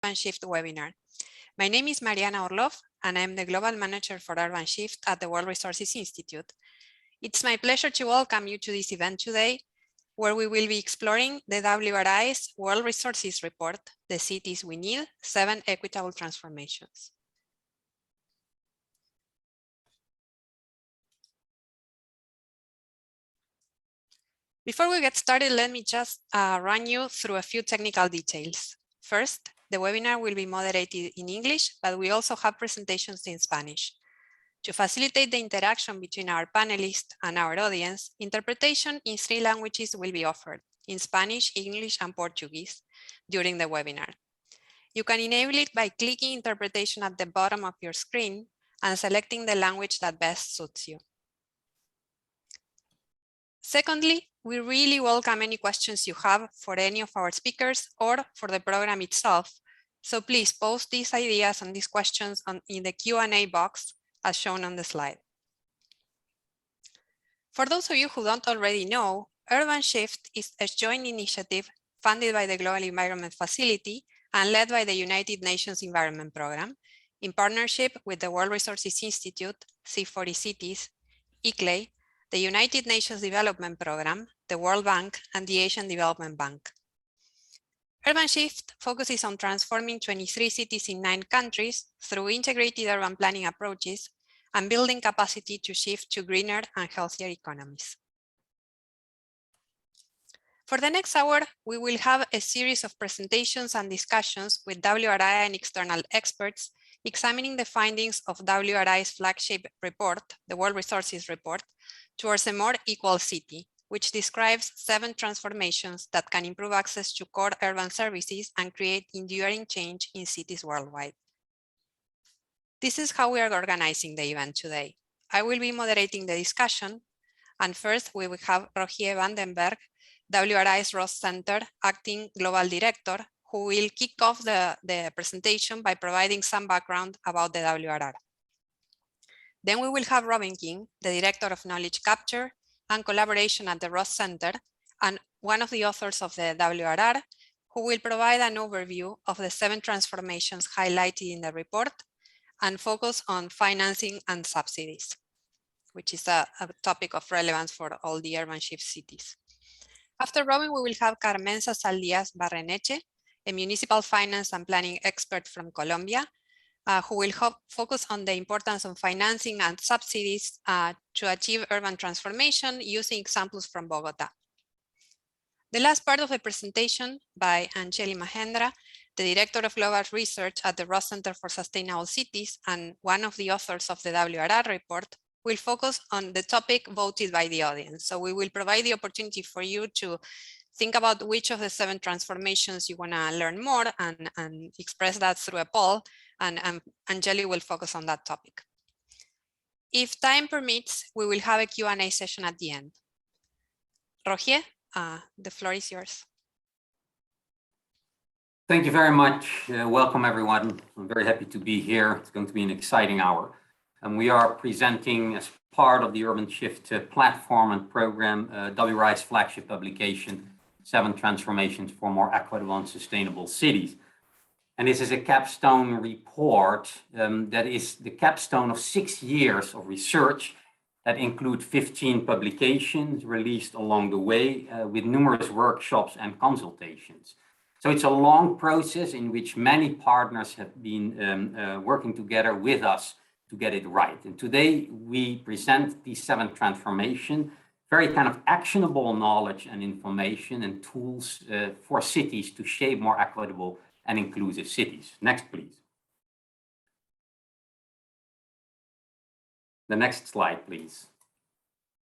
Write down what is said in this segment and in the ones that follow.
Urban Shift webinar. My name is Mariana Orlov, and I'm the Global Manager for Urban Shift at the World Resources Institute. It's my pleasure to welcome you to this event today, where we will be exploring the WRI's World Resources Report, The Cities We Need, 7 Equitable Transformations. Before we get started, let me just run you through a few technical details. First, the webinar will be moderated in English, but we also have presentations in Spanish. To facilitate the interaction between our panelists and our audience, interpretation in 3 languages will be offered, in Spanish, English, and Portuguese, during the webinar. You can enable it by clicking interpretation at the bottom of your screen and selecting the language that best suits you. Secondly, we really welcome any questions you have for any of our speakers or for the program itself. So please post these ideas and these questions in the Q&A box as shown on the slide. For those of you who don't already know, Urban Shift is a joint initiative funded by the Global Environment Facility and led by the United Nations Environment Programme in partnership with the World Resources Institute, C40 Cities, ICLEI, the United Nations Development Programme, the World Bank, and the Asian Development Bank. Urban Shift focuses on transforming 23 cities in 9 countries through integrated urban planning approaches and building capacity to shift to greener and healthier economies. For the next hour, we will have a series of presentations and discussions with WRI and external experts examining the findings of WRI's flagship report, the World Resources Report, towards a more equal city, which describes 7 transformations that can improve access to core urban services and create enduring change in cities worldwide. This is how we are organizing the event today. I will be moderating the discussion, and first we will have Rogier Vandenberg, WRI's Ross Center Acting Global Director, who will kick off the presentation by providing some background about the WRR. Then we will have Robin King, the Director of Knowledge Capture and Collaboration at the Ross Center, and one of the authors of the WRR, who will provide an overview of the 7 transformations highlighted in the report and focus on financing and subsidies, which is a topic of relevance for all the urban shift cities. After Robin, we will have Carmenza Saldías Barreneche, a municipal finance and planning expert from Colombia, who will focus on the importance of financing and subsidies to achieve urban transformation using examples from Bogota. The last part of the presentation by Anjali Mahendra, the Director of Global Research at the Ross Center for Sustainable Cities and one of the authors of the WRR report, will focus on the topic voted by the audience. So we will provide the opportunity for you to think about which of the 7 transformations you want to learn more and express that through a poll, and Anjali will focus on that topic. If time permits, we will have a Q&A session at the end. Rogier, the floor is yours. Thank you very much. Welcome, everyone. I'm very happy to be here. It's going to be an exciting hour. And we are presenting as part of the Urban Shift platform and program, WRI's flagship publication, 7 Transformations for More Equitable and Sustainable Cities. And this is a capstone report that is the capstone of 6 years of research that include 15 publications released along the way with numerous workshops and consultations. So it's a long process in which many partners have been working together with us to get it right. And today we present these 7 transformations, very kind of actionable knowledge and information and tools for cities to shape more equitable and inclusive cities. Next, please. The next slide, please.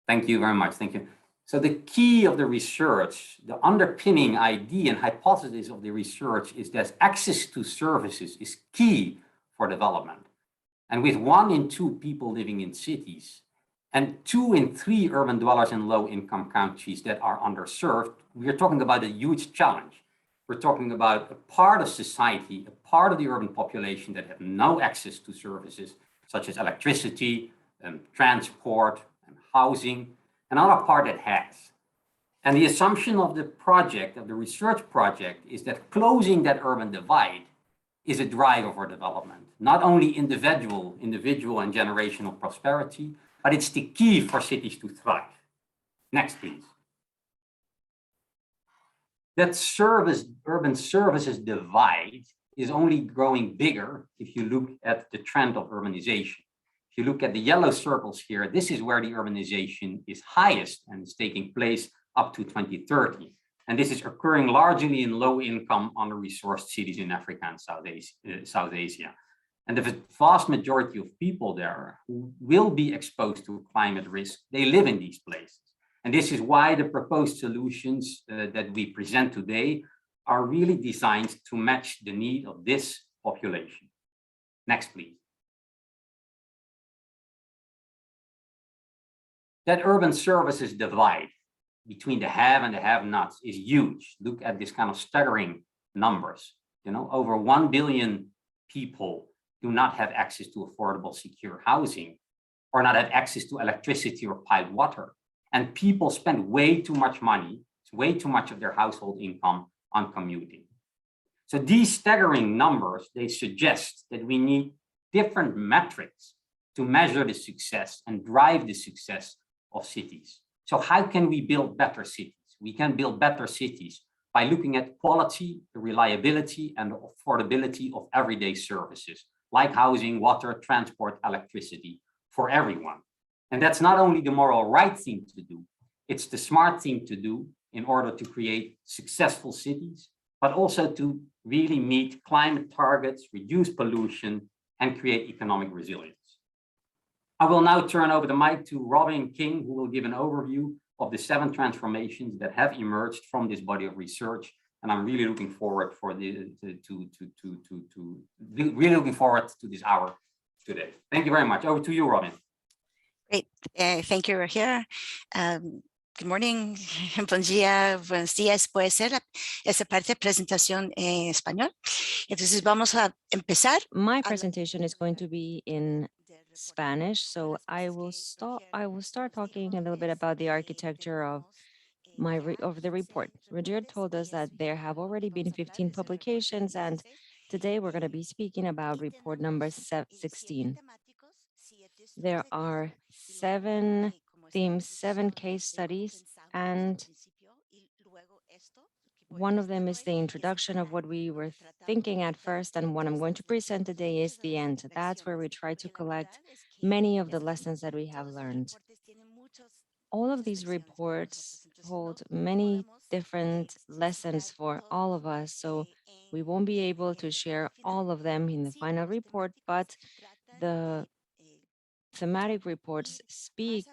Thank you very much. Thank you. So the key of the research, the underpinning idea and hypothesis of the research is that access to services is key for development. And with 1 in 2 people living in cities and 2 in 3 urban dwellers in low-income countries that are underserved, we are talking about a huge challenge. We're talking about a part of society, a part of the urban population that have no access to services such as electricity, transport, and housing. Another part that has. And the assumption of the project, of the research project, is that closing that urban divide is a driver for development, not only individual and generational prosperity, but it's the key for cities to thrive. Next, please. That urban services divide is only growing bigger if you look at the trend of urbanization. If you look at the yellow circles here, this is where the urbanization is highest and is taking place up to 2030. And this is occurring largely in low-income, under-resourced cities in Africa and South Asia. And the vast majority of people there who will be exposed to climate risk, they live in these places. And this is why the proposed solutions that we present today are really designed to match the need of this population. Next, please. That urban services divide between the have and the have-nots is huge. Look at this kind of staggering numbers. You know, over 1 billion people do not have access to affordable, secure housing, or not have access to electricity or piped water. And people spend way too much money, way too much of their household income on commuting. So these staggering numbers, they suggest that we need different metrics to measure the success and drive the success of cities. So how can we build better cities? We can build better cities by looking at quality, the reliability, and the affordability of everyday services, like housing, water, transport, electricity, for everyone. And that's not only the moral right thing to do, it's the smart thing to do in order to create successful cities, but also to really meet climate targets, reduce pollution, and create economic resilience. I will now turn over the mic to Robin King, who will give an overview of the 7 transformations that have emerged from this body of research. And I'm really looking forward to this hour today. Thank you very much. Over to you, Robin. Great. Thank you, Rahir. Good morning, buen día, buenos días. Puede ser esa parte de presentación en español. Entonces vamos a empezar. My presentation is going to be in Spanish, so I will start talking a little bit about the architecture of the report. Roger told us that there have already been 15 publications, and today we're going to be speaking about report number 16. There are 7 themes, 7 case studies, and one of them is the introduction of what we were thinking at first, and what I'm going to present today is the end. That's where we try to collect many of the lessons that we have learned. All of these reports hold many different lessons for all of us, so we won't be able to share all of them in the final report, but the thematic reports speak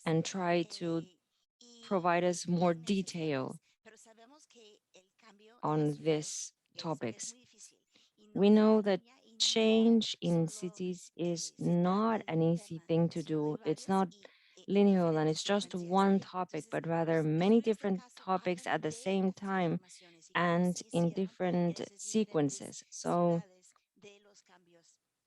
and try to provide us more detail on these topics. We know that change in cities is not an easy thing to do. It's not linear and it's just one topic, but rather many different topics at the same time and in different sequences. So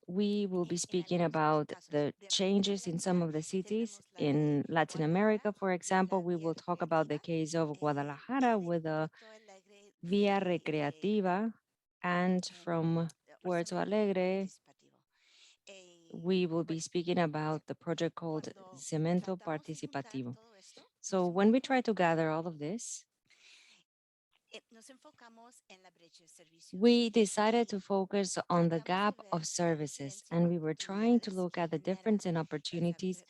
we will be speaking about the changes in some of the cities. In Latin America, for example, we will talk about the case of Guadalajara with the Vía Recreativa, and from Puerto Alegre, we will be speaking about the project called Cemento Participativo. So when we try to gather all of this, we decided to focus on the gap of services, and we were trying to look at the difference in opportunities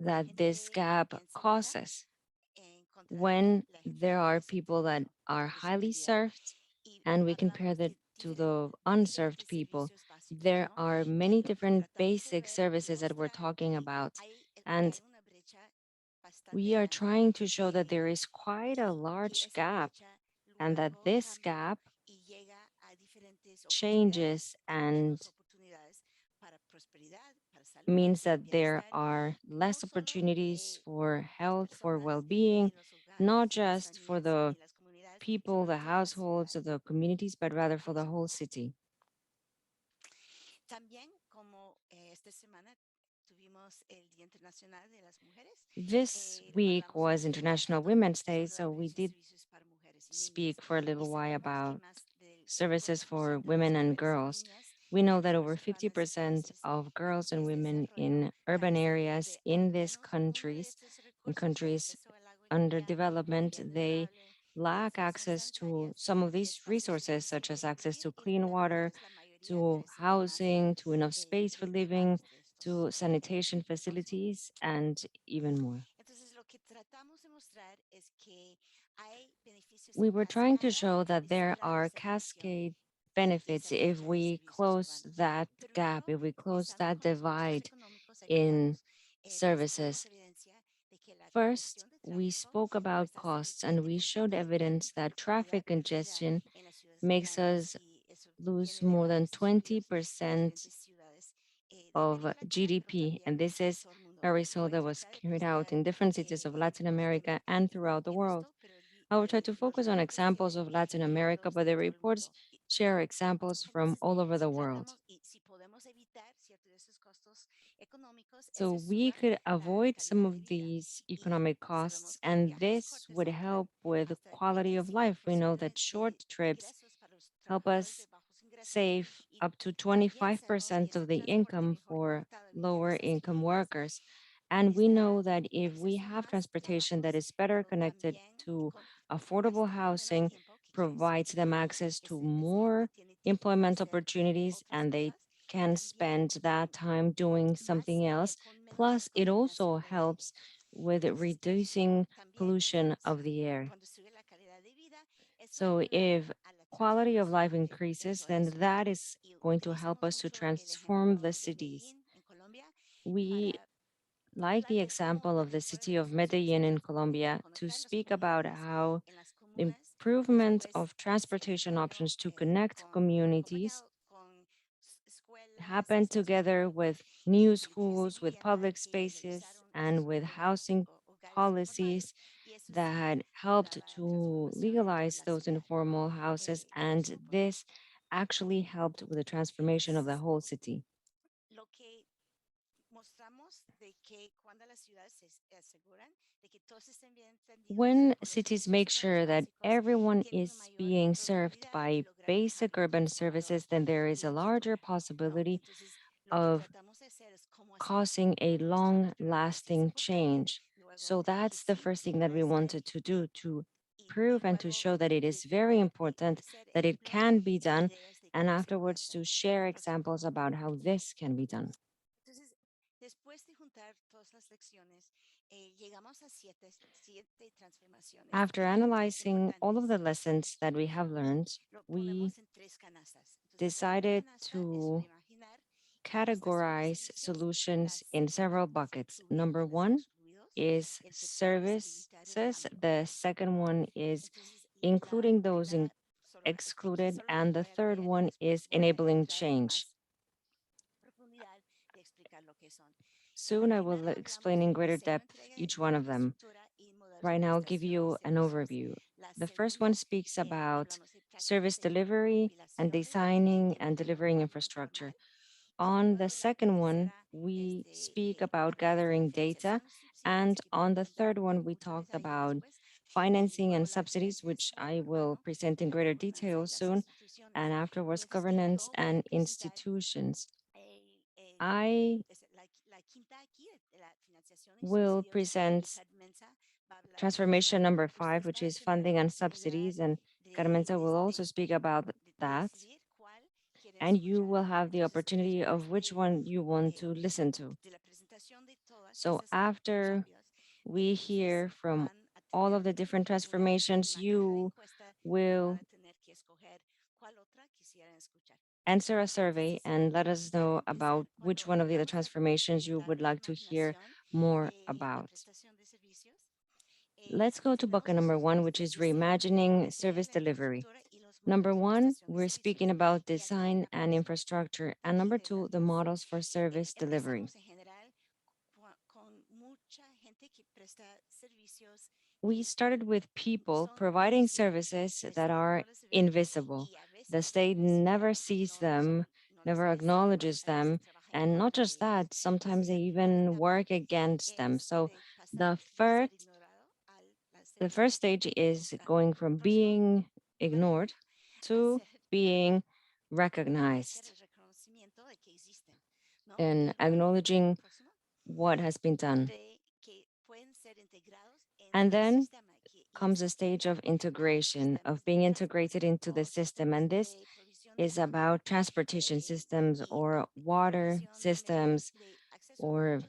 that this gap causes when there are people that are highly served and we compare that to the unserved people. There are many different basic services that we're talking about, and we are trying to show that there is quite a large gap and that this gap changes and means that there are less opportunities for health, for well-being, not just for the people, the households, or the communities, but rather for the whole city. This week was International Women's Day, so we did speak for a little while about services for women and girls. We know that over 50% of girls and women in urban areas in these countries, in countries under development, they lack access to some of these resources, such as access to clean water, to housing, to enough space for living, to sanitation facilities, and even more. We were trying to show that there are cascade benefits if we close that gap, if we close that divide in services. First, we spoke about costs and we showed evidence that traffic congestion makes us lose more than 20% of GDP. And this is a result that was carried out in different cities of Latin America and throughout the world. I will try to focus on examples of Latin America, but the reports share examples from all over the world. So we could avoid some of these economic costs, and this would help with quality of life. We know that short trips help us save up to 25% of the income for lower income workers. And we know that if we have transportation that is better connected to affordable housing, provides them access to more employment opportunities, and they can spend that time doing something else. Plus, it also helps with reducing pollution of the air. So if quality of life increases, then that is going to help us to transform the cities. We like the example of the city of Medellin in Colombia to speak about how the improvement of transportation options to connect communities happen together with new schools, with public spaces, and with housing policies that helped to legalize those informal houses. And this actually helped with the transformation of the whole city. When cities make sure that everyone is being served by basic urban services, then there is a larger possibility of causing a long lasting change. So that's the first thing that we wanted to do, to prove and to show that it is very important, that it can be done, and afterwards to share examples about how this can be done. After analyzing all of the lessons that we have learned, we decided to categorize solutions in several buckets. Number one is services. The second one is including those excluded. And the third one is enabling change. Soon I will explain in greater depth each one of them. Right now, I'll give you an overview. The first one speaks about service delivery and designing and delivering infrastructure. On the second one, we speak about gathering data. And on the third one, we talked about financing and subsidies, which I will present in greater detail soon. And afterwards, governance and institutions. I will present transformation number 5, which is funding and subsidies. And Carmenza will also speak about that. And you will have the opportunity of which one you want to listen to. So after we hear from all of the different transformations, you will answer a survey and let us know about which one of the other transformations you would like to hear more about. Let's go to bucket number 1, which is reimagining service delivery. Number 1, we're speaking about design and infrastructure. And number 2, the models for service delivery. We started with people providing services that are invisible. The state never sees them, never acknowledges them. And not just that, sometimes they even work against them. So the first The first stage is going from being ignored to being recognized and acknowledging what has been done. And then comes a stage of integration, of being integrated into the system. And this is about transportation systems or water systems or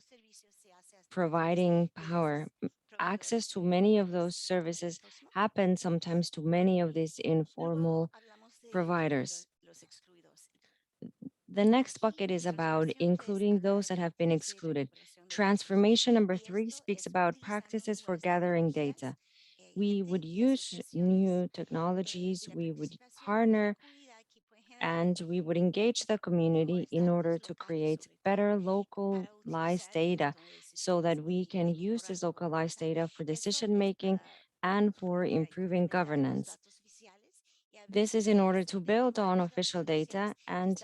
providing power. Access to many of those services happens sometimes to many of these informal providers. The next bucket is about including those that have been excluded. Transformation number 3 speaks about practices for gathering data. We would use new technologies, we would partner, and we would engage the community in order to create better localized data so that we can use this localized data for decision making and for improving governance. This is in order to build on official data and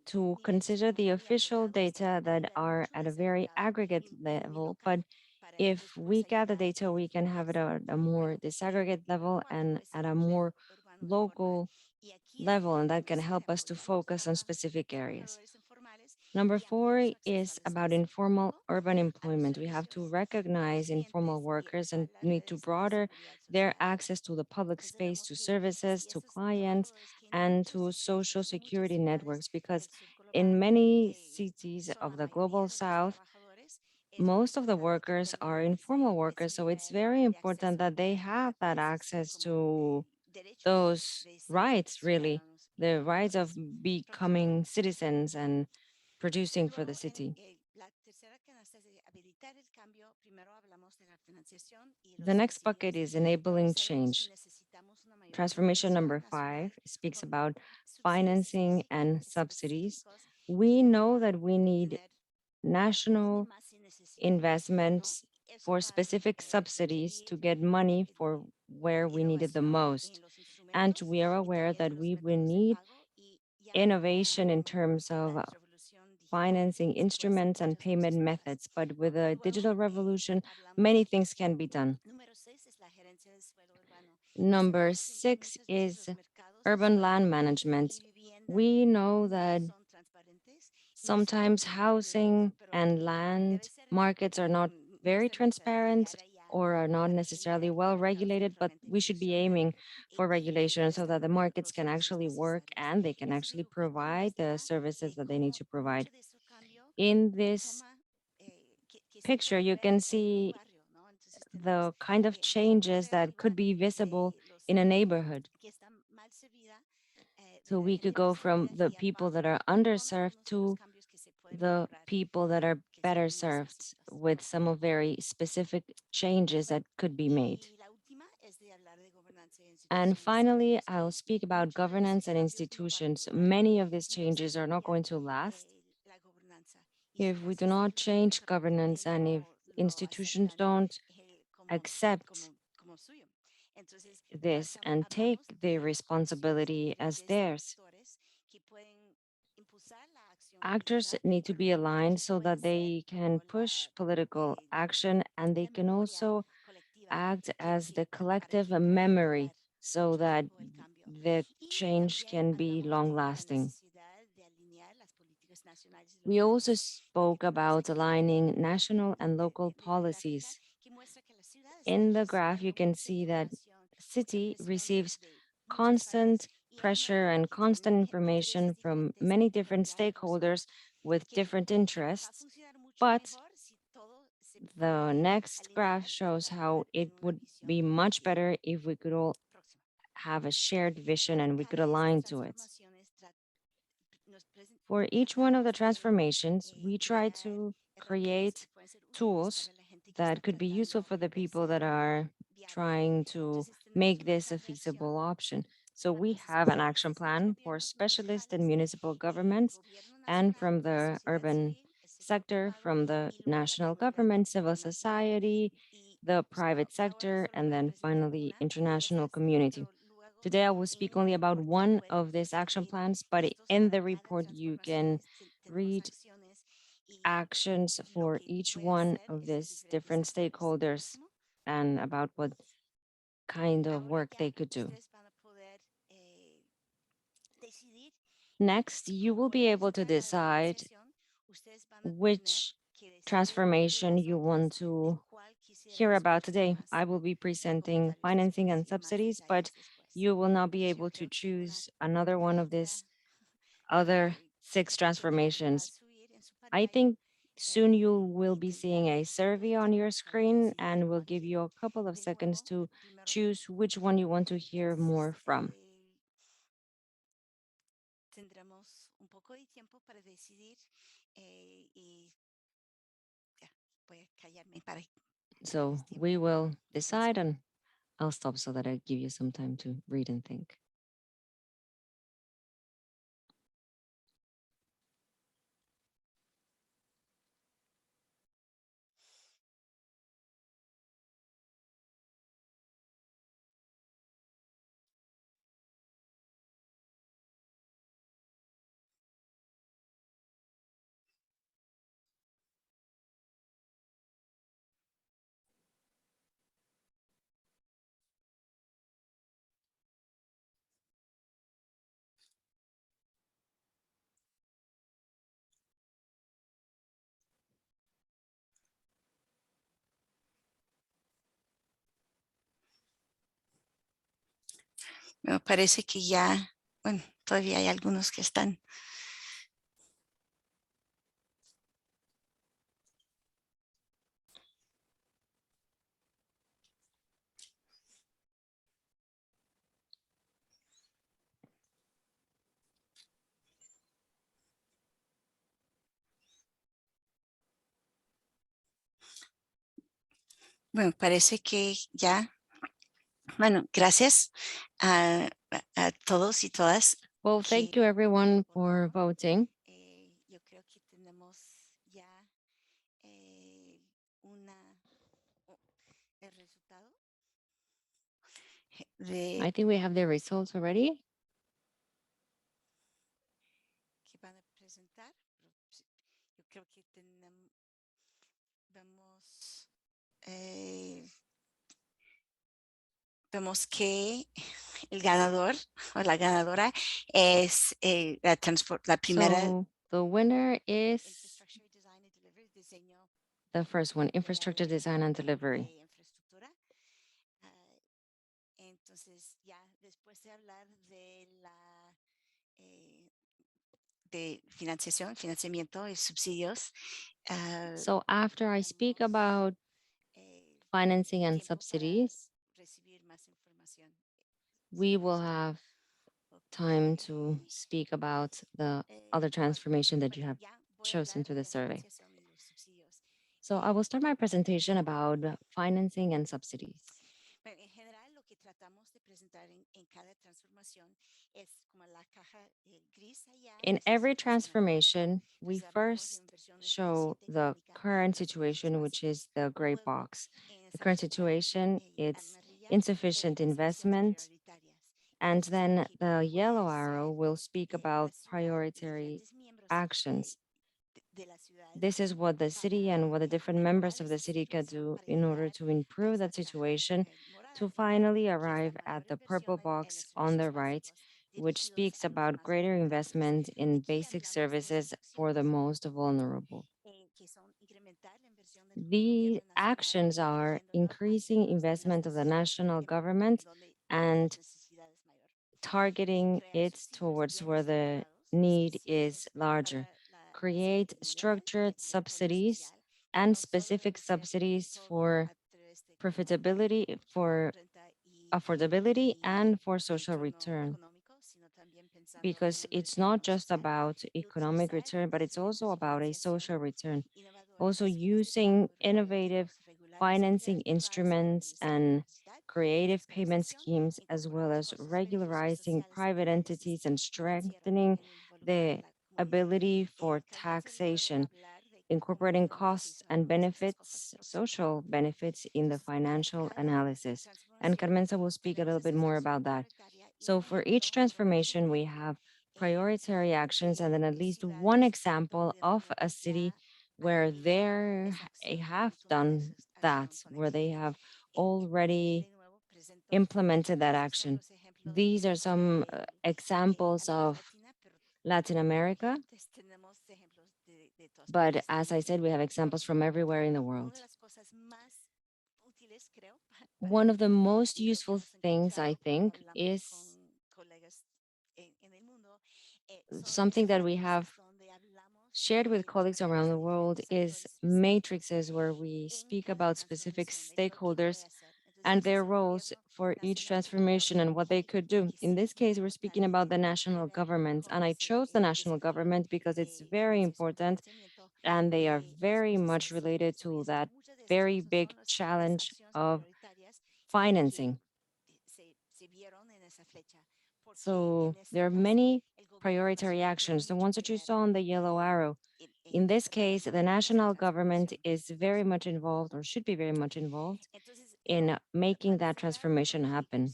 to consider the official data that are at a very aggregate level, but if we gather data, we can have it at a more disaggregate level and at a more local level, and that can help us to focus on specific areas. Number 4 is about informal urban employment. We have to recognize informal workers and need to broaden their access to the public space, to services, to clients, and to social security networks, because in many cities of the global south, most of the workers are informal workers. So it's very important that they have that access to those rights, really, the rights of becoming citizens and producing for the city. The next bucket is enabling change. Transformation number 5 speaks about financing and subsidies. We know that we need national investments for specific subsidies to get money for where we need it the most. And we are aware that we will need innovation in terms of financing instruments and payment methods. But with a digital revolution, many things can be done. Number 6 is urban land management. We know that sometimes housing and land markets are not very transparent or are not necessarily well regulated, but we should be aiming for regulation so that the markets can actually work and they can actually provide the services that they need to provide. In this picture, you can see the kind of changes that could be visible in a neighborhood. So we could go from the people that are underserved to the people that are better served with some of very specific changes that could be made. And finally, I'll speak about governance and institutions. Many of these changes are not going to last if we do not change governance and if institutions don't accept this and take the responsibility as theirs. Actors need to be aligned so that they can push political action and they can also act as the collective memory so that the change can be long lasting. We also spoke about aligning national and local policies. In the graph, you can see that city receives constant pressure and constant information from many different stakeholders with different interests. But the next graph shows how it would be much better if we could all have a shared vision and we could align to it. For each one of the transformations, we try to create tools that could be useful for the people that are trying to make this a feasible option. So we have an action plan for specialists in municipal governments and from the urban sector, from the national government, civil society, the private sector, and then finally international community. Today, I will speak only about one of these action plans, but in the report, you can read actions for each one of these different stakeholders and about what kind of work they could do. Next, you will be able to decide which transformation you want to hear about today. I will be presenting financing and subsidies, but you will not be able to choose another one of these other 6 transformations. I think soon you will be seeing a survey on your screen and we'll give you a couple of seconds to choose which one you want to hear more from. Tendremos un poco de tiempo para decidir y ya, voy a callarme para So we will decide and I'll stop so that I give you some time to read and think. Me parece que ya, bueno, todavía hay algunos que están. Bueno, parece que ya, bueno, gracias a todos y todas. Well, thank you everyone for voting. Yo creo que tenemos ya el resultado I think we have the results already. que van a presentar. Yo creo que vemos que el ganador o la ganadora es la primera. So the winner is the first one, infrastructure design and delivery. Entonces, ya después de hablar de financiamiento y subsidios. So after I speak about financing and subsidies, we will have time to speak about the other transformation that you have chosen through the survey. So I will start my presentation about financing and subsidies. In every transformation, we first show the current situation, which is the gray box. The current situation, it's insufficient investment. And then the yellow arrow will speak about priority actions. This is what the city and what the different members of the city can do in order to improve that situation, to finally arrive at the purple box on the right, which speaks about greater investment in basic services for the most vulnerable. The actions are increasing investment of the national government and targeting it towards where the need is larger. Create structured subsidies and specific subsidies for profitability, for affordability, and for social return. Because it's not just about economic return, but it's also about a social return. Also using innovative financing instruments and creative payment schemes, as well as regularizing private entities and strengthening the ability for taxation, incorporating costs and benefits, social benefits in the financial analysis. And Carmenza will speak a little bit more about that. So for each transformation, we have priority actions and then at least one example of a city where they have done that, where they have already implemented that action. These are some examples of Latin America, but as I said, we have examples from everywhere in the world. One of the most useful things, I think, is something that we have shared with colleagues around the world is matrices where we speak about specific stakeholders and their roles for each transformation and what they could do. In this case, we're speaking about the national governments, and I chose the national government because it's very important and they are very much related to that very big challenge of financing. So there are many priority actions, the ones that you saw on the yellow arrow. In this case, the national government is very much involved or should be very much involved in making that transformation happen.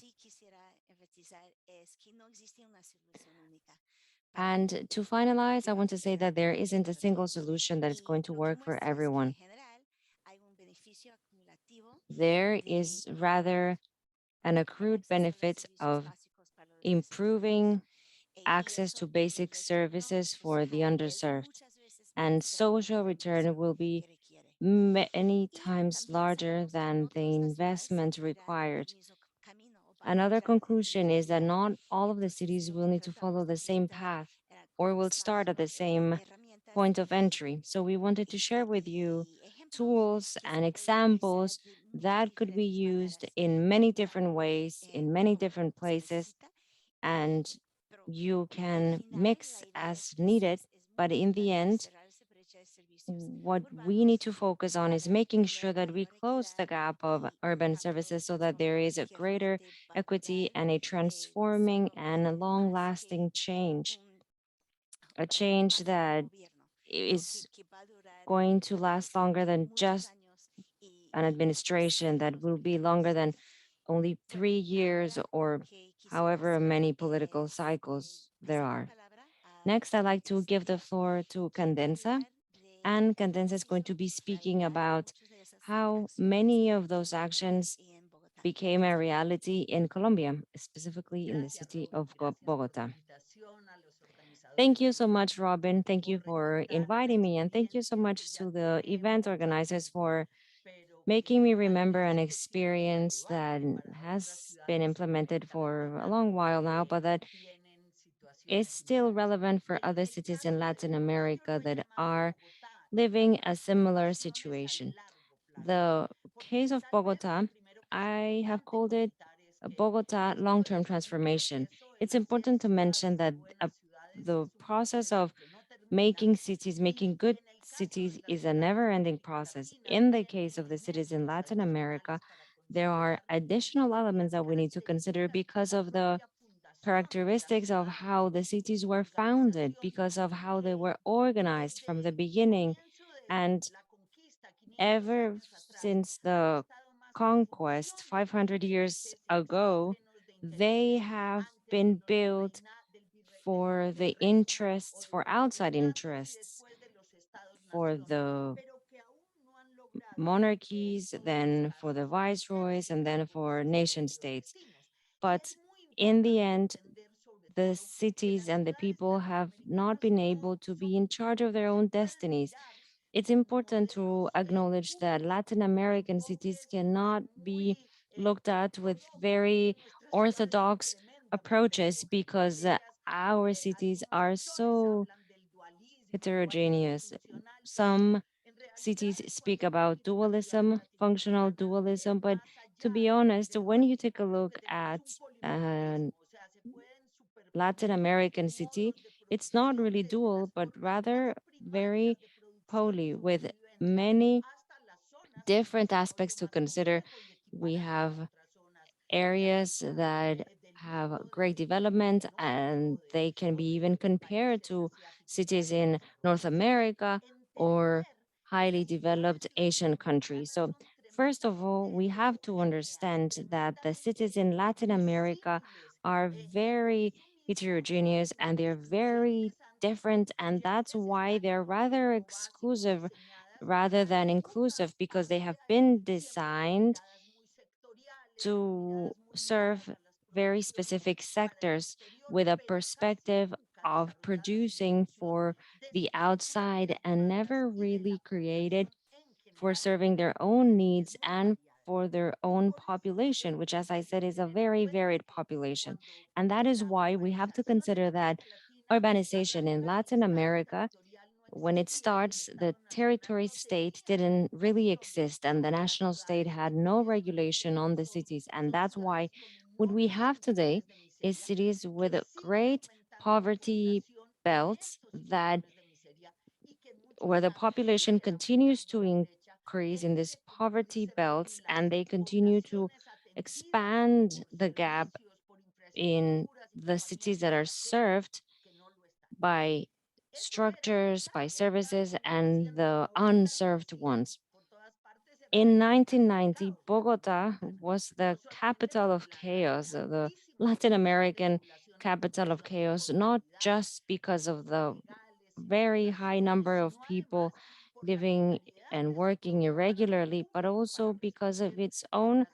And to finalize, I want to say that there isn't a single solution that is going to work for everyone. There is rather an accrued benefit of improving access to basic services for the underserved, and social return will be many times larger than the investment required. Another conclusion is that not all of the cities will need to follow the same path or will start at the same point of entry. So we wanted to share with you tools and examples that could be used in many different ways, in many different places, and you can mix as needed, but in the end, what we need to focus on is making sure that we close the gap of urban services so that there is a greater equity and a transforming and a long-lasting change, a change that is going to last longer than just an administration, that will be longer than only 3 years or however many political cycles there are. Next, I'd like to give the floor to Candenza, and Candenza is going to be speaking about how many of those actions became a reality in Colombia, specifically in the city of Bogota. Thank you so much, Robin. Thank you for inviting me, and thank you so much to the event organizers for making me remember an experience that has been implemented for a long while now, but that is still relevant for other cities in Latin America that are living a similar situation. The case of Bogota, I have called it a Bogota long-term transformation. It's important to mention that the process of making cities, making good cities is a never-ending process. In the case of the cities in Latin America, there are additional elements that we need to consider because of the characteristics of how the cities were founded, because of how they were organized from the beginning. And ever since the conquest 500 years ago, they have been built for the interests, for outside interests, for the monarchies, then for the viceroys, and then for nation states. But in the end, the cities and the people have not been able to be in charge of their own destinies. It's important to acknowledge that Latin American cities cannot be looked at with very orthodox approaches because our cities are so heterogeneous. Some cities speak about dualism, functional dualism, but to be honest, when you take a look at an Latin American city, it's not really dual, but rather very poly with many different aspects to consider. We have areas that have great development and they can be even compared to cities in North America or highly developed Asian countries. So first of all, we have to understand that the cities in Latin America are very heterogeneous and they're very different, and that's why they're rather exclusive rather than inclusive, because they have been designed to serve very specific sectors with a perspective of producing for the outside and never really created for serving their own needs and for their own population, which, as I said, is a very varied population. And that is why we have to consider that urbanization in Latin America, when it starts, the territory state didn't really exist and the national state had no regulation on the cities. And that's why what we have today is cities with a great poverty belts that where the population continues to increase in these poverty belts and they continue to expand the gap in the cities that are served by structures, by services, and the unserved ones. In 1990, Bogota was the capital of chaos, the Latin American capital of chaos, not just because of the very high number of people living and working irregularly, but also because of its own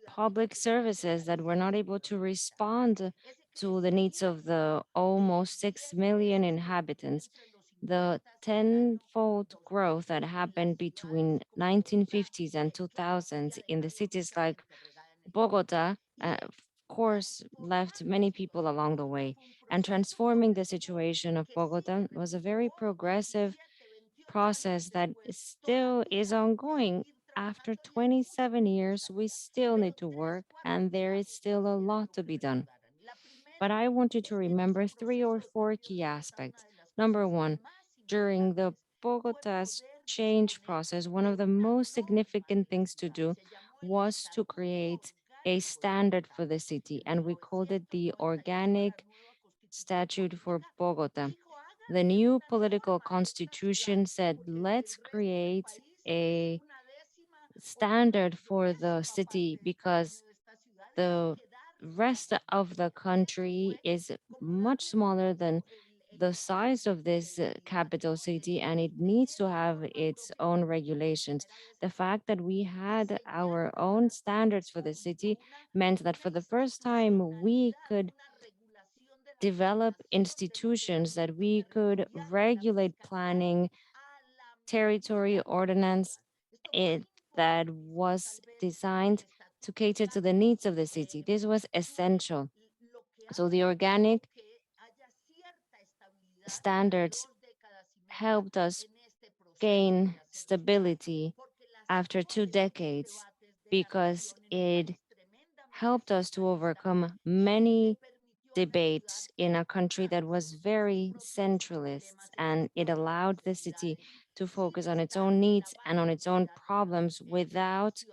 public services that were not able to respond to the needs of the almost 6 million inhabitants. The tenfold growth that happened between 1950s and 2000s in the cities like Bogota, of course, left many people along the way. And transforming the situation of Bogota was a very progressive process that still is ongoing. After 27 years, we still need to work, and there is still a lot to be done. But I want you to remember three or four key aspects. Number one, during the Bogota's change process, one of the most significant things to do was to create a standard for the city, and we called it the Organic Statute for Bogota. The new political constitution said, let's create a standard for the city because the rest of the country is much smaller than the size of this capital city and it needs to have its own regulations. The fact that we had our own standards for the city meant that for the first time we could develop institutions, that we could regulate planning, territory ordinance, it, that was designed to cater to the needs of the city. This was essential. So the organic standards helped us gain stability after 2 decades because it helped us to overcome many debates in a country that was very centralist, and it allowed the city to focus on its own needs and on its own problems without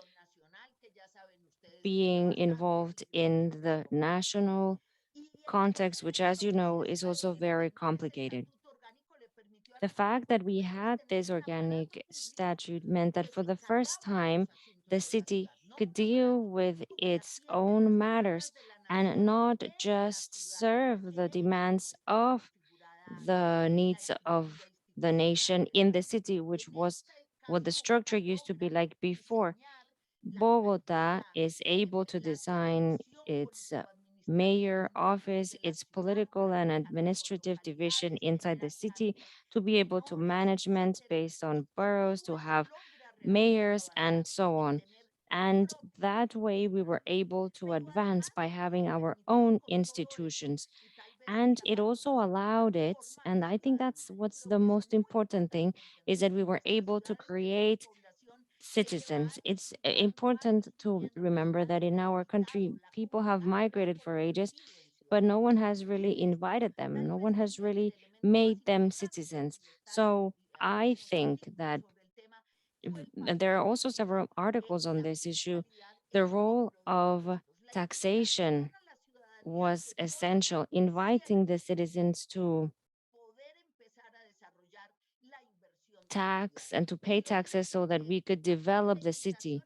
being involved in the national context, which, as you know, is also very complicated. The fact that we had this organic statute meant that for the first time, the city could deal with its own matters and not just serve the demands of the needs of the nation in the city, which was what the structure used to be like before. Bogota is able to design its mayor office, its political and administrative division inside the city to be able to management based on boroughs, to have mayors and so on. And that way we were able to advance by having our own institutions. And it also allowed it, and I think that's what's the most important thing, is that we were able to create citizens. It's important to remember that in our country, people have migrated for ages, but no one has really invited them. No one has really made them citizens. So I think that there are also several articles on this issue. The role of taxation was essential, inviting the citizens to tax and to pay taxes so that we could develop the city.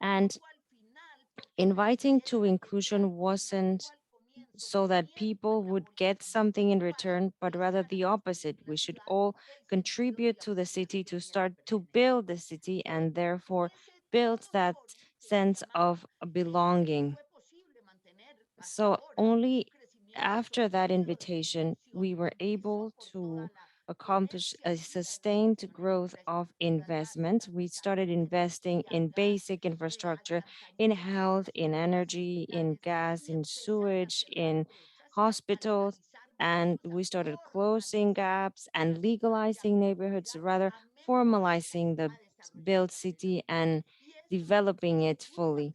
And inviting to inclusion wasn't so that people would get something in return, but rather the opposite. We should all contribute to the city to start to build the city and therefore build that sense of belonging. So only after that invitation, we were able to accomplish a sustained growth of investment. We started investing in basic infrastructure, in health, in energy, in gas, in sewage, in hospitals, and we started closing gaps and legalizing neighborhoods, rather formalizing the built city and developing it fully.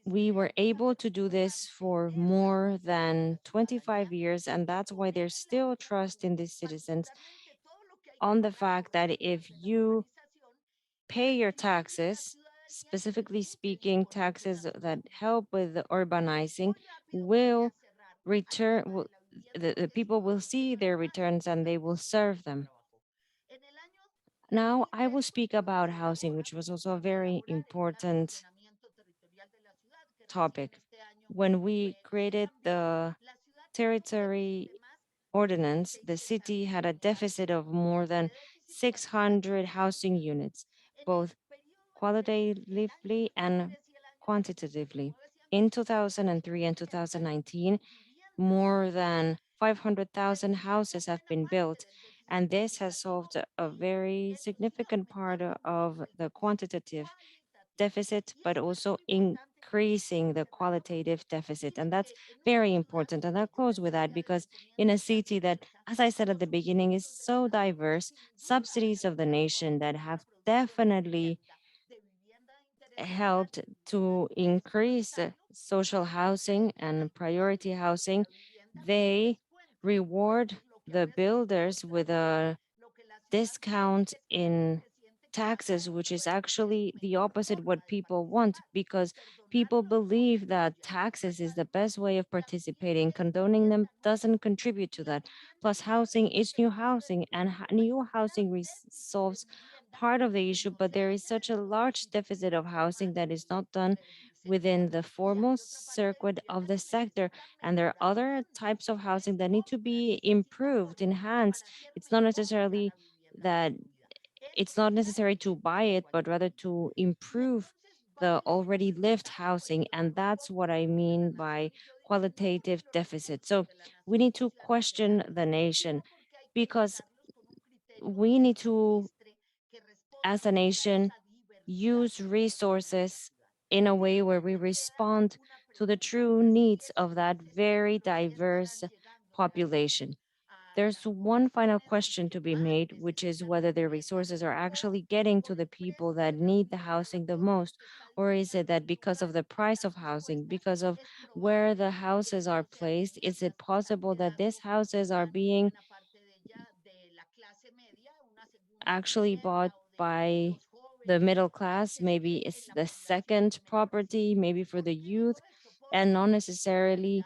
We were able to do this for more than 25 years, and that's why there's still trust in these citizens on the fact that if you pay your taxes, specifically speaking, taxes that help with the urbanizing, will return, the people will see their returns and they will serve them. Now, I will speak about housing, which was also a very important topic. When we created the territory ordinance, the city had a deficit of more than 600 housing units, both qualitatively and quantitatively. In 2003 and 2019, more than 500,000 houses have been built, and this has solved a very significant part of the quantitative deficit, but also increasing the qualitative deficit. And that's very important. And I'll close with that because in a city that, as I said at the beginning, is so diverse, subsidies of the nation that have definitely helped to increase social housing and priority housing, they reward the builders with a discount in taxes, which is actually the opposite what people want, because people believe that taxes is the best way of participating. Condoning them doesn't contribute to that. Plus, housing is new housing, and new housing solves part of the issue, but there is such a large deficit of housing that is not done within the formal circuit of the sector. And there are other types of housing that need to be improved, enhanced. It's not necessarily that it's not necessary to buy it, but rather to improve the already lived housing. And that's what I mean by qualitative deficit. So we need to question the nation because we need to, as a nation, use resources in a way where we respond to the true needs of that very diverse population. There's one final question to be made, which is whether the resources are actually getting to the people that need the housing the most, or is it that because of the price of housing, because of where the houses are placed, is it possible that these houses are being actually bought by the middle class? Maybe it's the second property, maybe for the youth, and not necessarily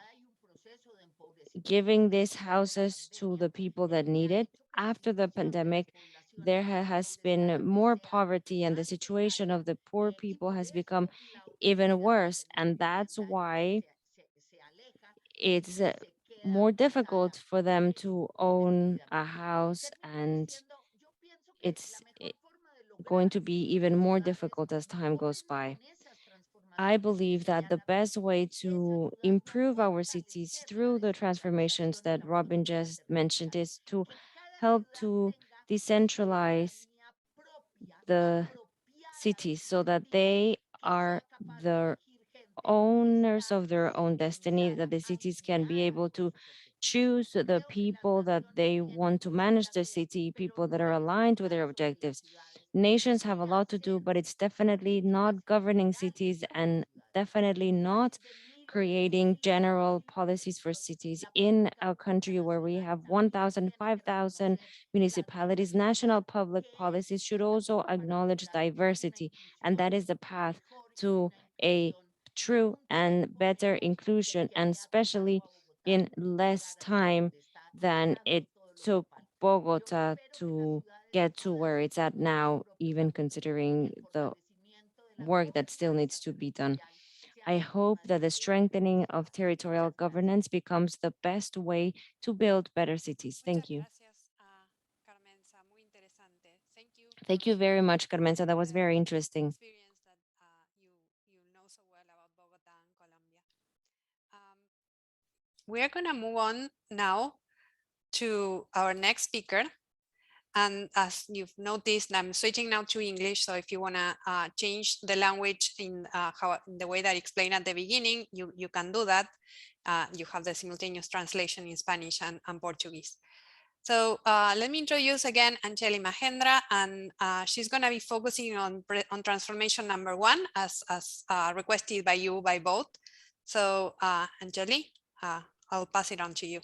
giving these houses to the people that need it. After the pandemic, there has been more poverty, and the situation of the poor people has become even worse. And that's why it's more difficult for them to own a house, and it's going to be even more difficult as time goes by. I believe that the best way to improve our cities through the transformations that Robin just mentioned is to help to decentralize the cities so that they are the owners of their own destiny, that the cities can be able to choose the people that they want to manage the city, people that are aligned with their objectives. Nations have a lot to do, but it's definitely not governing cities and definitely not creating general policies for cities. In a country where we have 1,000, 5,000 municipalities, national public policies should also acknowledge diversity, and that is the path to a true and better inclusion, and especially in less time than it took Bogota to get to where it's at now, even considering the work that still needs to be done. I hope that the strengthening of territorial governance becomes the best way to build better cities. Thank Muchas you. gracias, Carmenza. Muy interesante. Thank you for Thank you very sharing much, Carmenza. That was the very interesting. experience that we are going to move on now to our next speaker. And as you've noticed, I'm switching now to English. So if you want to change the language in the way that I explained at the beginning, you can do that. You have the simultaneous translation in Spanish and Portuguese. So let me introduce again Anjali Mahendra, and she's going to be focusing on transformation number 1 as requested by you by both. So Anjali, I'll pass it on to you.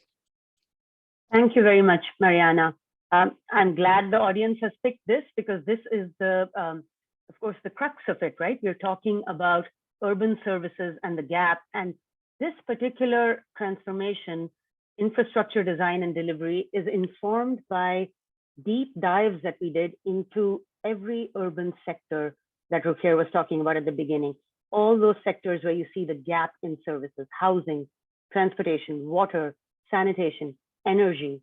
Thank you very much, Mariana. I'm glad the audience has picked this because this is the, of course, the crux of it, right? We're talking about urban services and the gap. And this particular transformation, infrastructure design and delivery, is informed by deep dives that we did into every urban sector that Rukia was talking about at the beginning. All those sectors where you see the gap in services: housing, transportation, water, sanitation, energy.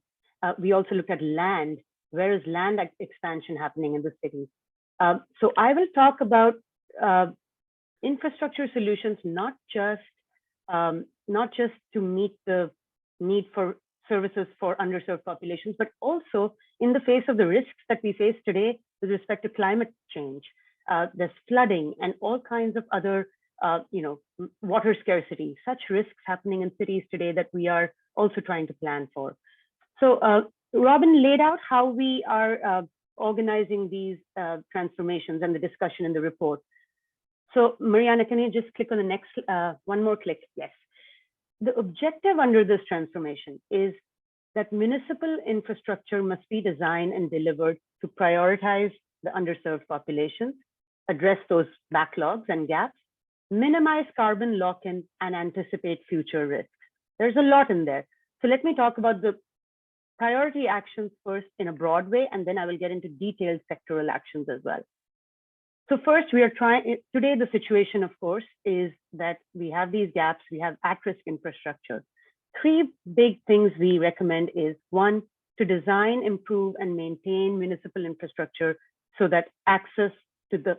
We also looked at land. Where is land expansion happening in the cities? So I will talk about infrastructure solutions, not just to meet the need for services for underserved populations, but also in the face of the risks that we face today with respect to climate change. There's flooding and all kinds of other, water scarcity, such risks happening in cities today that we are also trying to plan for. So Robin laid out how we are organizing these transformations and the discussion in the report. So Mariana, can you just click on the next, one more click? Yes. The objective under this transformation is that municipal infrastructure must be designed and delivered to prioritize the underserved populations, address those backlogs and gaps, minimize carbon lock-in, and anticipate future risks. There's a lot in there. So let me talk about the priority actions first in a broad way, and then I will get into detailed sectoral actions as well. So first, we are trying, today the situation, of course, is that we have these gaps, we have at-risk infrastructure. 3 big things we recommend is: 1, to design, improve, and maintain municipal infrastructure so that access to the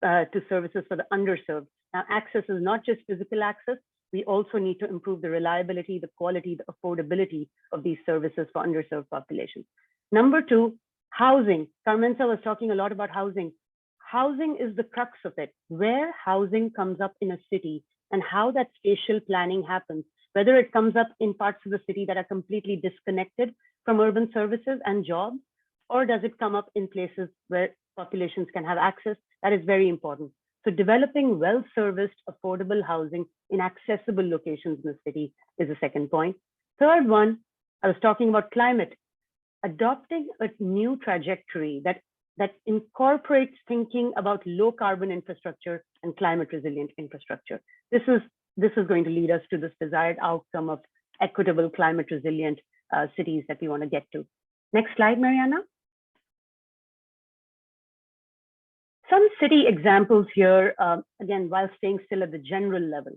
to services for the underserved. Now, access is not just physical access. We also need to improve the reliability, the quality, the affordability of these services for underserved populations. Number 2, housing. Carmenza was talking a lot about housing. Housing is the crux of it. Where housing comes up in a city and how that spatial planning happens, whether it comes up in parts of the city that are completely disconnected from urban services and jobs, or does it come up in places where populations can have access? That is very important. So developing well-serviced, affordable housing in accessible locations in the city is the second point. Third one, I was talking about climate. Adopting a new trajectory that incorporates thinking about low carbon infrastructure and climate resilient infrastructure. This is going to lead us to this desired outcome of equitable, climate resilient cities that we want to get to. Next slide, Mariana. Some city examples here, again, while staying still at the general level.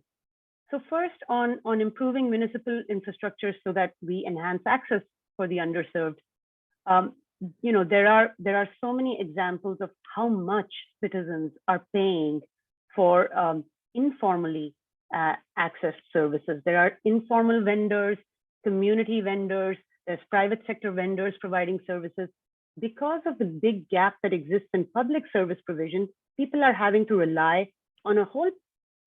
So first, on improving municipal infrastructure so that we enhance access for the underserved. There are so many examples of how much citizens are paying for informally accessed services. There are informal vendors, community vendors, there's private sector vendors providing services. Because of the big gap that exists in public service provision, people are having to rely on a whole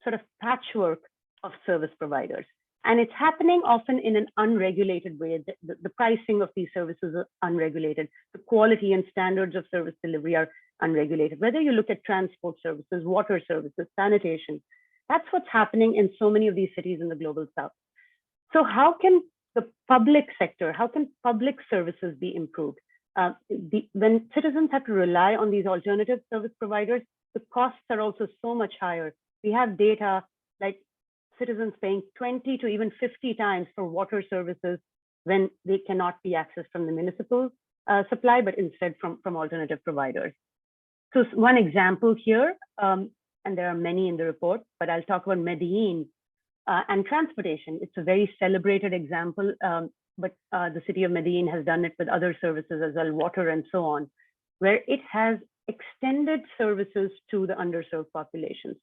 sort of patchwork of service providers. And it's happening often in an unregulated way. The pricing of these services are unregulated. The quality and standards of service delivery are unregulated. Whether you look at transport services, water services, sanitation, that's what's happening in so many of these cities in the global south. So how can the public sector, how can public services be improved? When citizens have to rely on these alternative service providers, the costs are also so much higher. We have data like citizens paying 20 to even 50 times for water services when they cannot be accessed from the municipal supply, but instead from alternative providers. So one example here, and there are many in the report, but I'll talk about Medellin and transportation. It's a very celebrated example, but the city of Medellin has done it with other services as well, water and so on, where it has extended services to the underserved populations.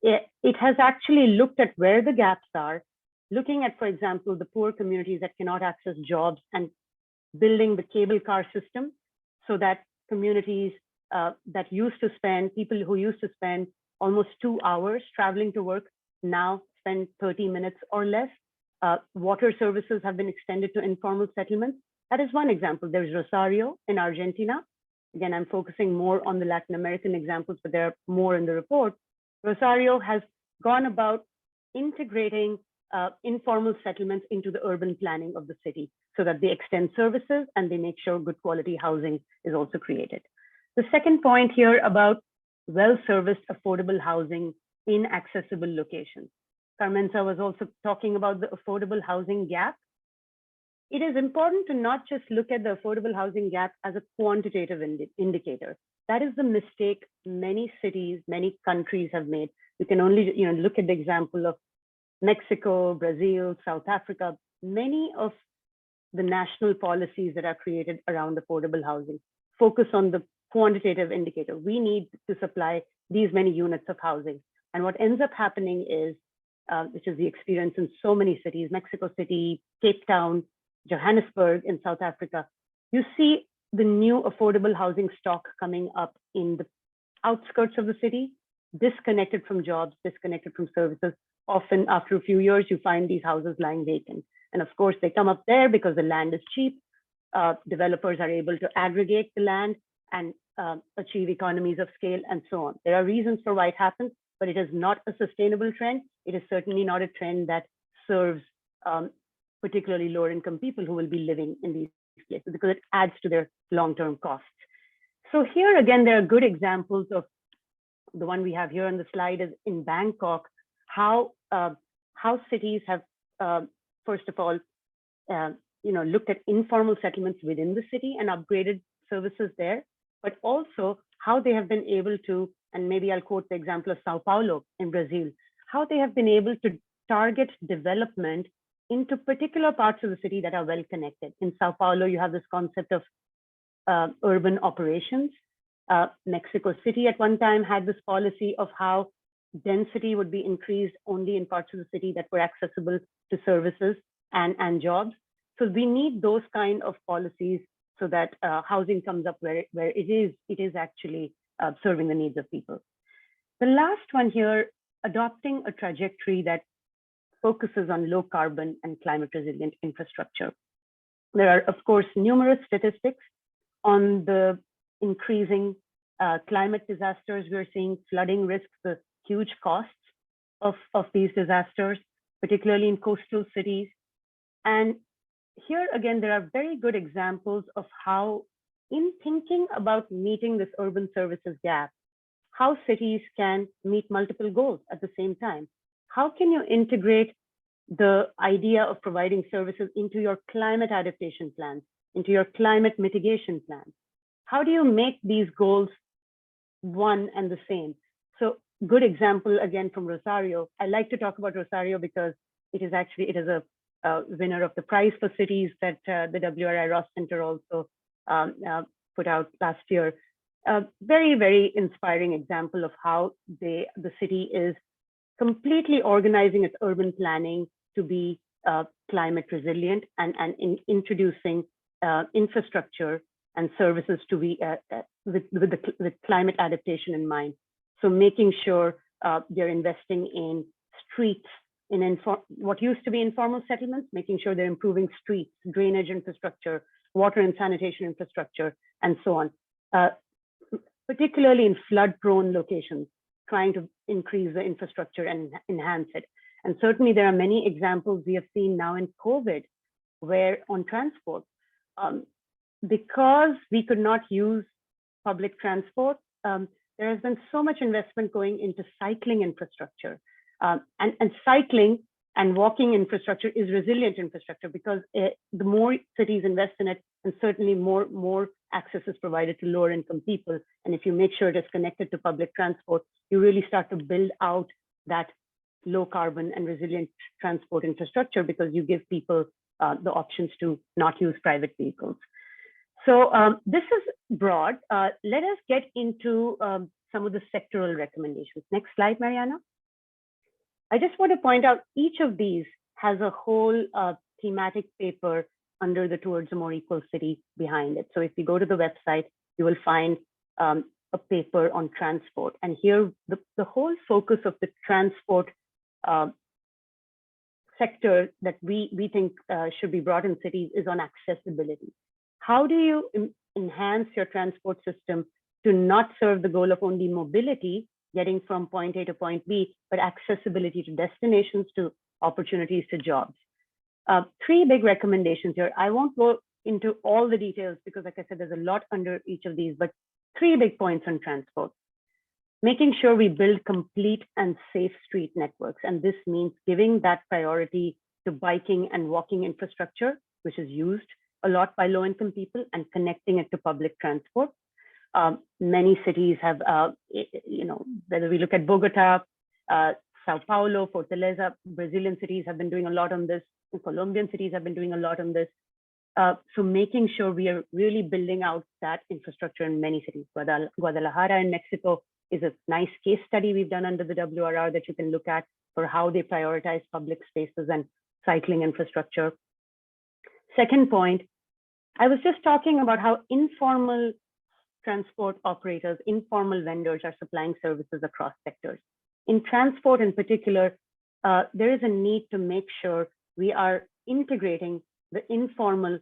It has actually looked at where the gaps are looking at, for example, the poor communities that cannot access jobs and building the cable car system so that communities that used to spend, people who used to spend almost 2 hours traveling to work now spend 30 minutes or less. Water services have been extended to informal settlements. That is one example. There's Rosario in Argentina. Again, I'm focusing more on the Latin American examples, but there are more in the report. Rosario has gone about integrating informal settlements into the urban planning of the city so that they extend services and they make sure good quality housing is also created. The second point here about well-serviced affordable housing in accessible locations. Carmenza was also talking about the affordable housing gap. It is important to not just look at the affordable housing gap as a quantitative indicator. That is the mistake many cities, many countries have made. You can only look at the example of Mexico, Brazil, South Africa. Many of the national policies that are created around affordable housing focus on the quantitative indicator. We need to supply these many units of housing. And what ends up happening is, which is the experience in so many cities, Mexico City, Cape Town, Johannesburg in South Africa, you see the new affordable housing stock coming up in the outskirts of the city, disconnected from jobs, disconnected from services. Often after a few years, you find these houses lying vacant. And of course, they come up there because the land is cheap. Developers are able to aggregate the land and achieve economies of scale and so on. There are reasons for why it happens, but it is not a sustainable trend. It is certainly not a trend that serves particularly lower income people who will be living in these places because it adds to their long-term costs. So here again, there are good examples of the one we have here on the slide is in Bangkok, how cities have, first of all, looked at informal settlements within the city and upgraded services there, but also how they have been able to, and maybe I'll quote the example of Sao Paulo in Brazil, how they have been able to target development into particular parts of the city that are well connected. In Sao Paulo, you have this concept of urban operations. Mexico City at one time had this policy of how density would be increased only in parts of the city that were accessible to services and jobs. So we need those kind of policies so that housing comes up where it is actually serving the needs of people. The last one here, adopting a trajectory that focuses on low carbon and climate resilient infrastructure. There are, of course, numerous statistics on the increasing climate disasters. We're seeing flooding risks, the huge costs of these disasters, particularly in coastal cities. And here again, there are very good examples of how, in thinking about meeting this urban services gap, how cities can meet multiple goals at the same time. How can you integrate the idea of providing services into your climate adaptation plans, into your climate mitigation plans? How do you make these goals one and the same? So good example again from Rosario. I like to talk about Rosario because it is a winner of the prize for cities that the WRI Ross Center also put out last year. Very, very inspiring example of how the city is completely organizing its urban planning to be climate resilient and introducing infrastructure and services to be with climate adaptation in mind. So making sure they're investing in streets, in what used to be informal settlements, making sure they're improving streets, drainage infrastructure, water and sanitation infrastructure, and so on. Particularly in flood-prone locations, trying to increase the infrastructure and enhance it. And certainly there are many examples we have seen now in COVID, where on transport, because we could not use public transport, there has been so much investment going into cycling infrastructure. And cycling and walking infrastructure is resilient infrastructure because the more cities invest in it, and certainly more access is provided to lower income people. And if you make sure it is connected to public transport, you really start to build out that low carbon and resilient transport infrastructure because you give people the options to not use private vehicles. So this is broad. Let us get into some of the sectoral recommendations. Next slide, Mariana. I just want to point out each of these has a whole thematic paper under the Towards a More Equal City behind it. So if you go to the website, you will find a paper on transport. And here, the whole focus of the transport sector that we think should be brought in cities is on accessibility. How do you enhance your transport system to not serve the goal of only mobility, getting from point A to point B, but accessibility to destinations, to opportunities, to jobs? Three big recommendations here. I won't go into all the details because, like I said, there's a lot under each of these, but three big points on transport. Making sure we build complete and safe street networks. And this means giving that priority to biking and walking infrastructure, which is used a lot by low-income people, and connecting it to public transport. Many cities have, whether we look at Bogota, Sao Paulo, Fortaleza, Brazilian cities have been doing a lot on this. Colombian cities have been doing a lot on this. So making sure we are really building out that infrastructure in many cities. Guadalajara in Mexico is a nice case study we've done under the WRR that you can look at for how they prioritize public spaces and cycling infrastructure. Second point, I was just talking about how informal transport operators, informal vendors are supplying services across sectors. In transport in particular, there is a need to make sure we are integrating the informal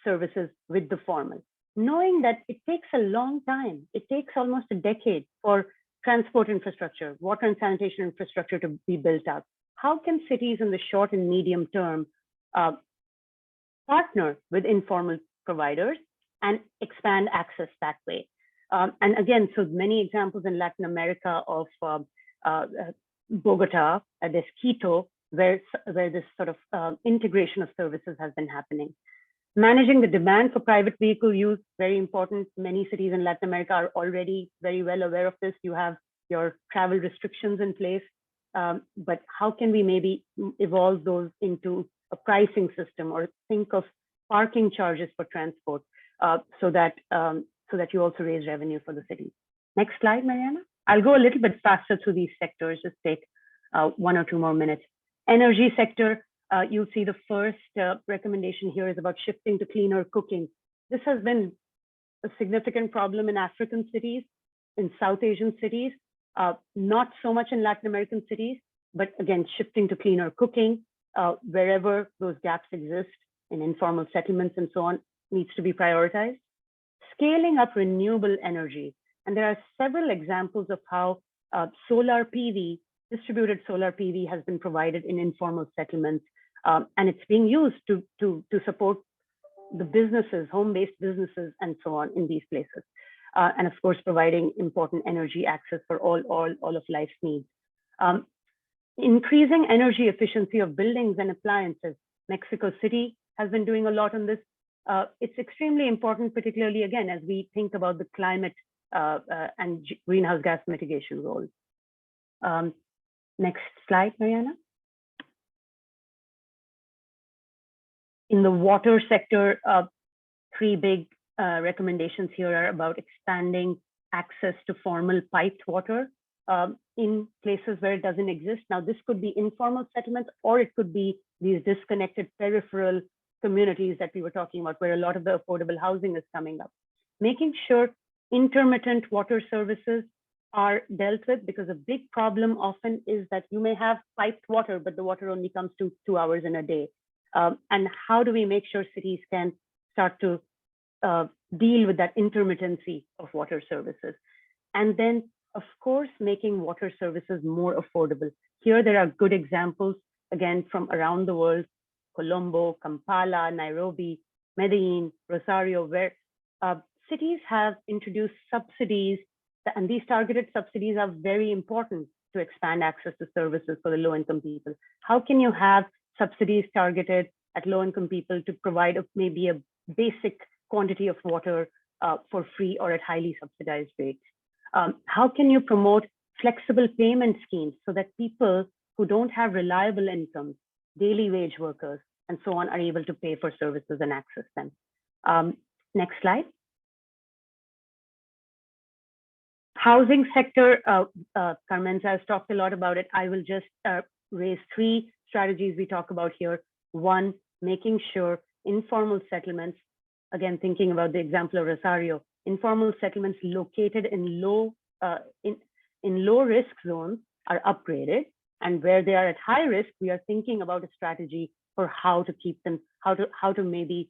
services with the formal, knowing that it takes a long time. It takes almost a decade for transport infrastructure, water and sanitation infrastructure to be built out. How can cities in the short and medium term partner with informal providers and expand access that way? And again, so many examples in Latin America of Bogota, there's Quito, where this sort of integration of services has been happening. Managing the demand for private vehicle use, very important. Many cities in Latin America are already very well aware of this. You have your travel restrictions in place, but how can we maybe evolve those into a pricing system, or think of parking charges for transport, so that you also raise revenue for the city? Next slide, Mariana. I'll go a little bit faster through these sectors, just take 1 or 2 more minutes. Energy sector, you'll see the first recommendation here is about shifting to cleaner cooking. This has been a significant problem in African cities, in South Asian cities, not so much in Latin American cities, but again, shifting to cleaner cooking, wherever those gaps exist in informal settlements and so on, needs to be prioritized. Scaling up renewable energy. And there are several examples of how solar PV, distributed solar PV, has been provided in informal settlements, and it's being used to support the businesses, home-based businesses, and so on in these places. And of course, providing important energy access for all of life's needs. Increasing energy efficiency of buildings and appliances. Mexico City has been doing a lot on this. It's extremely important, particularly again, as we think about the climate and greenhouse gas mitigation role. Next slide, Mariana. In the water sector, 3 big recommendations here are about expanding access to formal piped water in places where it doesn't exist. Now, this could be informal settlements, or it could be these disconnected peripheral communities that we were talking about, where a lot of the affordable housing is coming up. Making sure intermittent water services are dealt with, because a big problem often is that you may have piped water, but the water only comes 2 hours in a day. And how do we make sure cities can start to deal with that intermittency of water services? And then, of course, making water services more affordable. Here, there are good examples, again, from around the world: Colombo, Kampala, Nairobi, Medellin, Rosario, where cities have introduced subsidies, and these targeted subsidies are very important to expand access to services for the low-income people. How can you have subsidies targeted at low-income people to provide maybe a basic quantity of water for free or at highly subsidized rates? How can you promote flexible payment schemes so that people who don't have reliable incomes, daily wage workers, and so on, are able to pay for services and access them? Next slide. Housing sector, Carmenza has talked a lot about it. I will just raise 3 strategies we talk about here. One, making sure informal settlements, again, thinking about the example of Rosario, informal settlements located in low risk zones are upgraded, and where they are at high risk, we are thinking about a strategy for how to keep them, how to maybe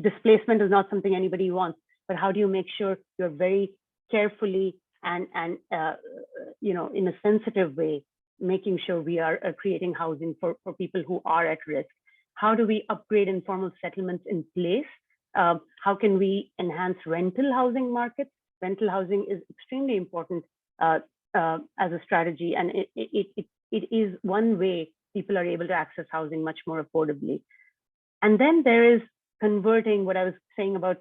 displacement is not something anybody wants, but how do you make sure you're very carefully and in a sensitive way, making sure we are creating housing for people who are at risk. How do we upgrade informal settlements in place? How can we enhance rental housing markets? Rental housing is extremely important as a strategy, and it is one way people are able to access housing much more affordably. And then there is converting what I was saying about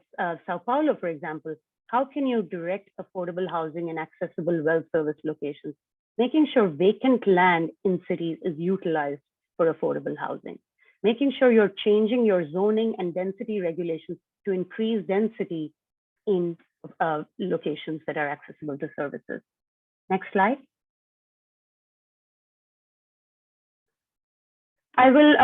Sao Paulo, for example. How can you direct affordable housing in accessible, well-serviced locations? Making sure vacant land in cities is utilized for affordable housing. Making sure you're changing your zoning and density regulations to increase density in locations that are accessible to services. Next slide. I will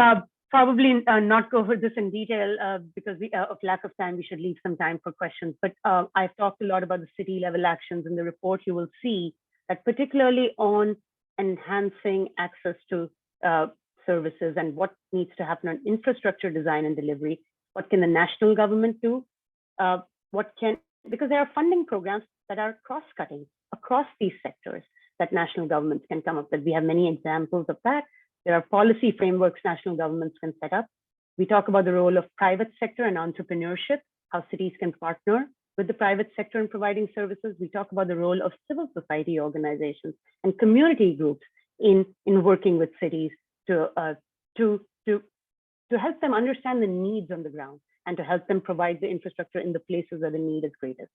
probably not go over this in detail because of lack of time. We should leave some time for questions. But I've talked a lot about the city level actions. In the report, you will see that particularly on enhancing access to services and what needs to happen on infrastructure design and delivery. What can the national government do? Because there are funding programs that are cross-cutting across these sectors that national governments can come up with. We have many examples of that. There are policy frameworks national governments can set up. We talk about the role of private sector and entrepreneurship, how cities can partner with the private sector in providing services. We talk about the role of civil society organizations and community groups in working with cities to help them understand the needs on the ground and to help them provide the infrastructure in the places where the need is greatest.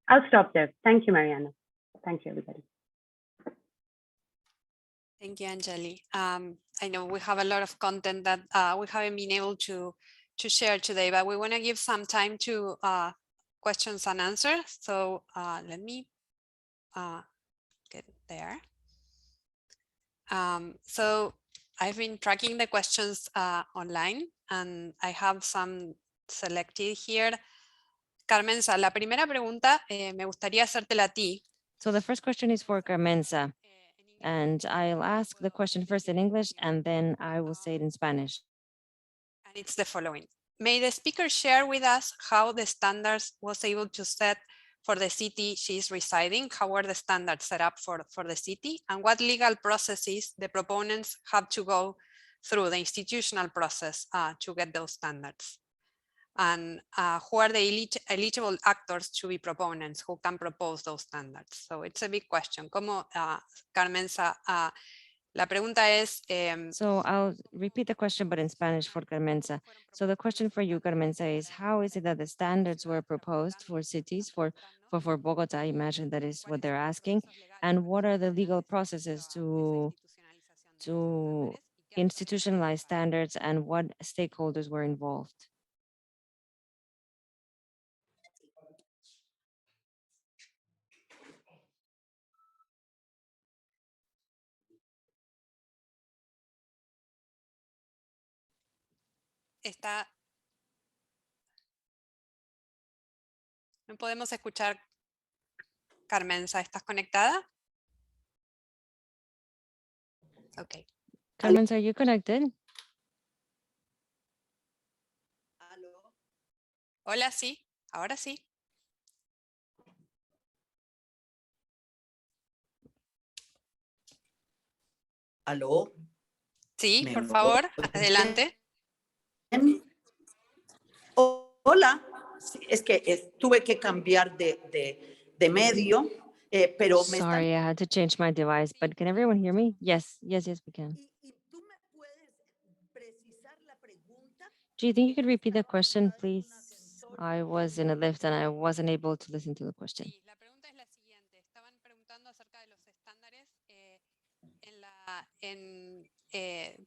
I'll stop there. Thank you, Mariana. Thank you, everybody. Thank you, Anjali. I know we have a lot of content that we haven't been able to share today, but we want to give some time to questions and answers. So let me get there. So I've been tracking the questions online, and I have some selected here. Carmenza, la primera pregunta me gustaría hacértela a ti. So the first question is for Carmenza, and I'll ask the question first in English, and then I will say it in Spanish. And it's the following. May the speaker share with us how the standards was able to set for the city she is residing? How were the standards set up for the city? And what legal processes the proponents have to go through the institutional process to get those standards? And who are the eligible actors to be proponents who can propose those standards? So it's a big question. ¿Cómo, Carmenza, la pregunta es... So I'll repeat the question, but in Spanish for Carmenza. So the question for you, Carmenza, is how is it that the standards were proposed for cities, for Bogota? I imagine that is what they're asking. And what are the legal processes to institutionalize standards, and what stakeholders were involved? No podemos escuchar. Carmenza, ¿estás conectada? Okay. Carmenza, are you connected? Hola, sí. Ahora sí. ¿Aló? Sí, por favor, adelante. Hola, sí, es que tuve que cambiar de medio, pero me están... Sorry, I had to change my device, but can everyone hear me? Yes, yes, yes, we can. ¿Y tú me puedes precisar la pregunta? Do you think you could repeat the question, please? I was in a lift and I wasn't able to listen to the question. Sí, la pregunta es la siguiente. Estaban preguntando acerca de los estándares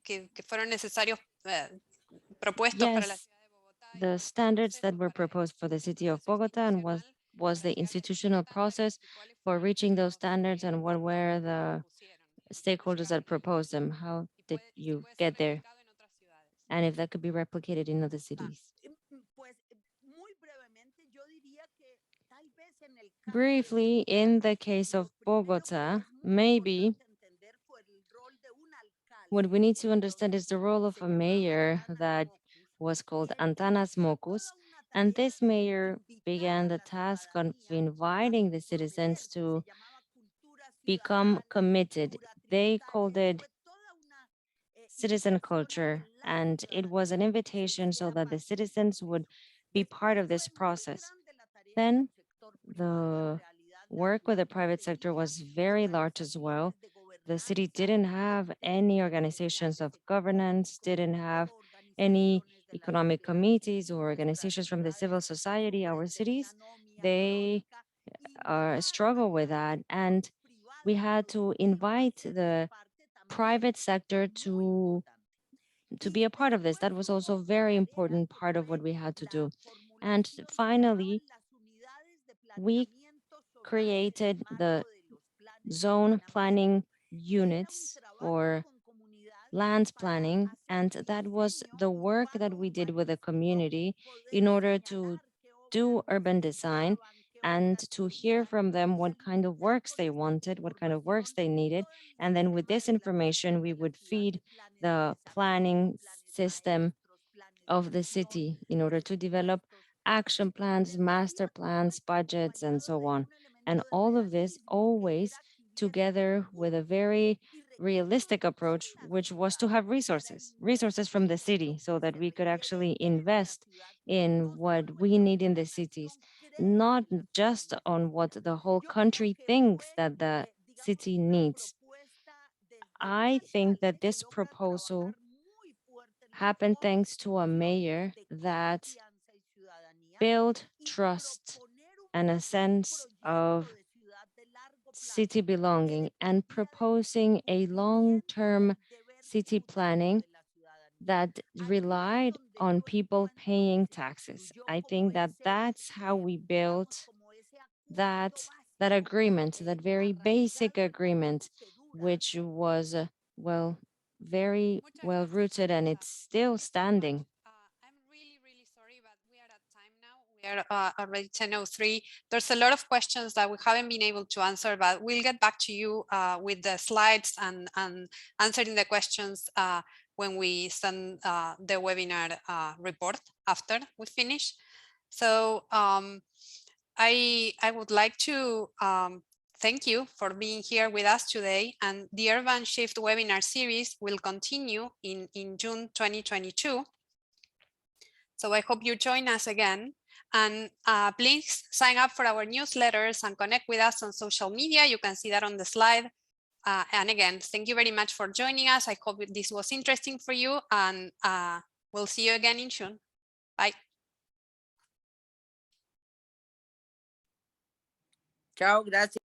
que fueron necesarios propuestos para la ciudad de Bogotá. The standards that were proposed for the city of Bogota, and was the institutional process for reaching those standards, and what were the stakeholders that proposed them? How did you get there? And if that could be replicated in other cities. Briefly, in the case of Bogota, maybe what we need to understand is the role of a mayor that was called Antanas Mocus. And this mayor began the task of inviting the citizens to become committed. They called it citizen culture, and it was an invitation so that the citizens would be part of this process. Then the work with the private sector was very large as well. The city didn't have any organizations of governance, didn't have any economic committees or organizations from the civil society. Our cities, they struggle with that. And we had to invite the private sector to be a part of this. That was also a very important part of what we had to do. And finally, we created the zone planning units or land planning, and that was the work that we did with the community in order to do urban design and to hear from them what kind of works they wanted, what kind of works they needed. And then with this information, we would feed the planning system of the city in order to develop action plans, master plans, budgets, and so on. And all of this always together with a very realistic approach, which was to have resources from the city so that we could actually invest in what we need in the cities, not just on what the whole country thinks that the city needs. I think that this proposal happened thanks to a mayor that built trust and a sense of city belonging and proposing a long-term city planning that relied on people paying taxes. I think that that's how we built that agreement, that very basic agreement, which was well, very well rooted, and it's still standing. I'm really, really sorry, but we are at time now. We are already 10:03. There's a lot of questions that we haven't been able to answer, but we'll get back to you with the slides and answering the questions when we send the webinar report after we finish. So I would like to thank you for being here with us today, and the Urban Shift webinar series will continue in June 2022. So I hope you join us again, and please sign up for our newsletters and connect with us on social media. You can see that on the slide. And again, thank you very much for joining us. I hope this was interesting for you, and we'll see you again in June. Bye. Chao, gracias.